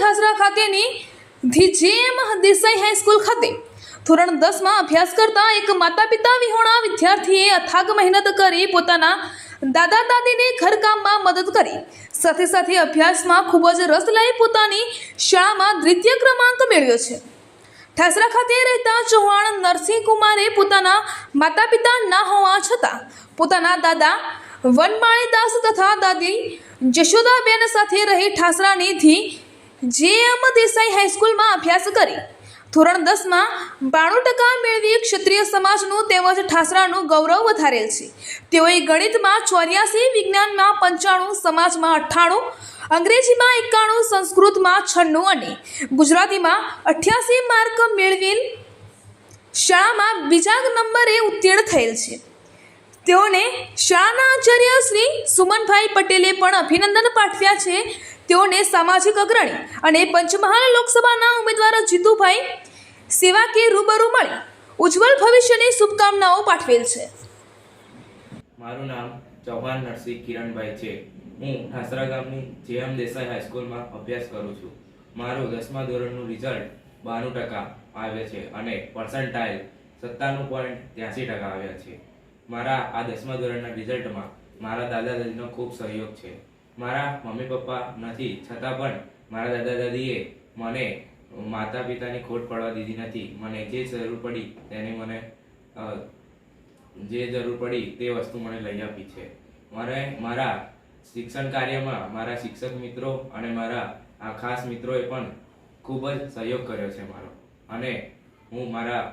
ઠાસરા ખાતેની ધી જેમ દેસાઈ હાઈસ્કૂલ ખાતે ધોરણ 10 માં અભ્યાસ કરતા એક માતા પિતા વિહોણા વિદ્યાર્થીએ અથાગ મહેનત કરી પોતાના દાદા દાદીને ઘરકામમાં મદદ કરી સાથે સાથે અભ્યાસમાં ખૂબ જ રસ લઈ પોતાની શાળામાં દ્વિતીય ક્રમાંક મેળવ્યો છે। ઠાસરા ખાતે રહેતા ચૌહાણ નરસિંહ કુમારે પોતાના માતા પિતા ના હોવા છતાં પોતાના દાદા વનમાળીદાસ તથા દાદી જશોદાબેન સાથે રહી ઠાસરાની ધી જેમ દેસાઈ હાઈસ્કૂલમાં અભ્યાસ કરી ધોરણ 10 માં 92% મેળવી ક્ષત્રિય સમાજનું તેમજ ઠાસરાનું ગૌરવ વધારેલ છે। તેઓએ ગણિતમાં 84, વિજ્ઞાનમાં 95, સમાજમાં 98, અંગ્રેજીમાં 91, સંસ્કૃતમાં 96 અને ગુજરાતીમાં 88 માર્ક મેળવેલ શાળામાં બીજા નંબરે ઉત્તીર્ણ થયેલ છે। તેઓને શાળાના આચાર્ય શ્રી સુમનભાઈ પટેલે પણ અભિનંદન પાઠવ્યા છે। તેઓને સામાજિક અગ્રણી અને પંચમહાલ લોકસભાના ઉમેદવાર જીતુભાઈ સેવાકે રૂબરૂ મળી ઉજ્જવળ ભવિષ્યની શુભકામનાઓ પાઠવેલ છે। મારું નામ ચૌહાણ નરસિંહ કિરણભાઈ છે। હું ઠાસરા ગામની જેએમ દેસાઈ હાઈસ્કૂલમાં અભ્યાસ કરું છું। મારું 10મા ધોરણનું રિઝલ્ટ 92% આવે છે અને પર્સન્ટાઇલ 97.83% આવ્યા છે। મારા આ 10મા ધોરણના રિઝલ્ટમાં મારા દાદા દાદીનો ખૂબ સહયોગ છે। મારા મમ્મી પપ્પા નથી છતાં પણ મારા દાદા દાદીએ મને માતા પિતાની ખોટ પડવા દીધી નથી। મને જે જરૂર પડી તે વસ્તુ મને લઈ આપી છે। મારા શિક્ષણ કાર્યમાં મારા શિક્ષક મિત્રો અને મારા આ ખાસ મિત્રોએ પણ ખૂબ જ સહયોગ કર્યો છે મારો, અને હું મારા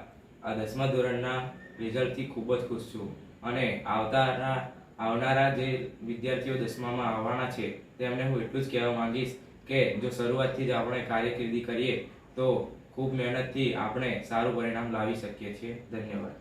આ 10મા ધોરણના રિઝલ્ટથી ખૂબ જ ખુશ છું। અને આવનારા જે વિદ્યાર્થીઓ 10મામાં આવવાના છે તેમને હું એટલું જ કહેવા માંગીશ કે જો શરૂઆતથી જ આપણે કારકિર્દી કરીએ તો ખૂબ મહેનતથી આપણે સારું પરિણામ લાવી શકીએ છીએ। ધન્યવાદ।